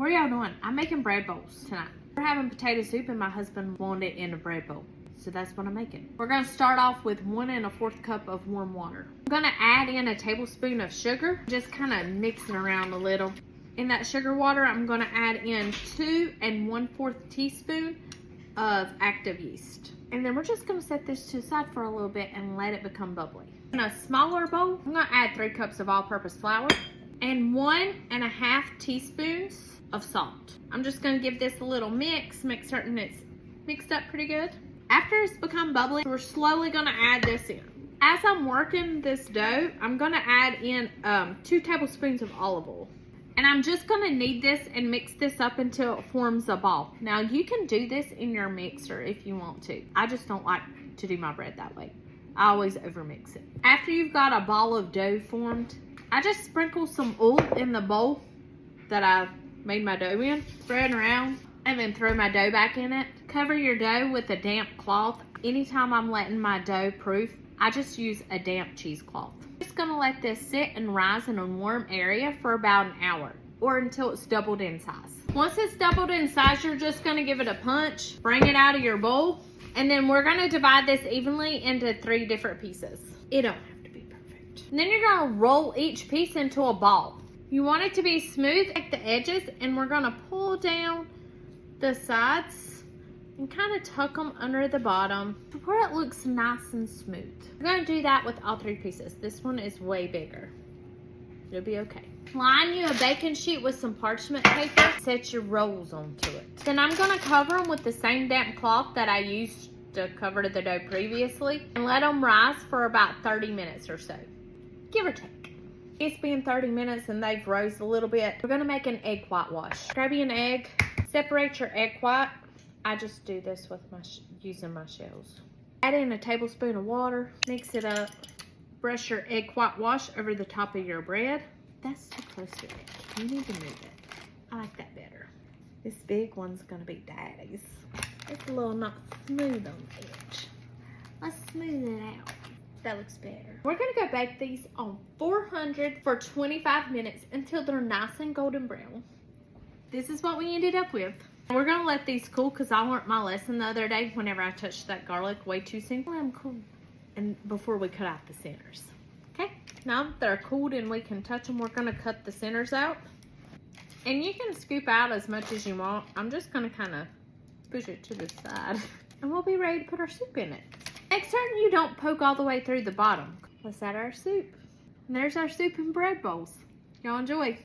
What are y'all doing? I'm making bread bowls tonight. We're having potato soup and my husband wanted it in a bread bowl. So that's what I'm making. We're gonna start off with 1 1/4 cup of warm water. I'm gonna add in a tablespoon of sugar. Just kind of mix it around a little. In that sugar water, I'm gonna add in 2 1/4 teaspoon of active yeast. And then we're just gonna set this to the side for a little bit and let it become bubbly. In a smaller bowl, I'm gonna add 3 cups of all-purpose flour and 1 1/2 teaspoons of salt. I'm just gonna give this a little mix, make certain it's mixed up pretty good. After it's become bubbly, we're slowly gonna add this in. As I'm working this dough, I'm gonna add in 2 tablespoons of olive oil. And I'm just gonna knead this and mix this up until it forms a ball. Now you can do this in your mixer if you want to. I just don't like to do my bread that way. I always overmix it. After you've got a ball of dough formed, I just sprinkle some oil in the bowl that I've made my dough in, spread around, and then throw my dough back in it. Cover your dough with a damp cloth. Anytime I'm letting my dough proof, I just use a damp cheesecloth. Just gonna let this sit and rise in a warm area for about an hour or until it's doubled in size. Once it's doubled in size, you're just gonna give it a punch, bring it out of your bowl, and then we're gonna divide this evenly into 3 different pieces. It don't have to be perfect. And then you're gonna roll each piece into a ball. You want it to be smooth at the edges, and we're gonna pull down the sides and kind of tuck them under the bottom to where it looks nice and smooth. We're going to do that with all 3 pieces. This one is way bigger. It'll be okay. Line you a baking sheet with some parchment paper. Set your rolls onto it. Then I'm going to cover them with the same damp cloth that I used to cover the dough previously and let them rise for about 30 minutes or so, give or take. It's been 30 minutes and they've rose a little bit. We're going to make an egg whitewash. Grab you an egg, separate your egg white. I just do this with using my shells. Add in a tablespoon of water, mix it up, brush your egg whitewash over the top of your bread. That's too close to it. You need to move it. I like that better. This big one's gonna be daddy's. It's a little not smooth on the edge. Let's smooth it out. That looks better. We're gonna go bake these on 400 for 25 minutes until they're nice and golden brown. This is what we ended up with. We're gonna let these cool because I learned my lesson the other day whenever I touched that garlic way too soon. Let them cool. And before we cut out the centers. Okay, now that they're cooled and we can touch them, we're gonna cut the centers out. And you can scoop out as much as you want. I'm just gonna kind of push it to the side. And we'll be ready to put our soup in it. Make certain you don't poke all the way through the bottom. Let's add our soup. And there's our soup and bread bowls. Y'all enjoy.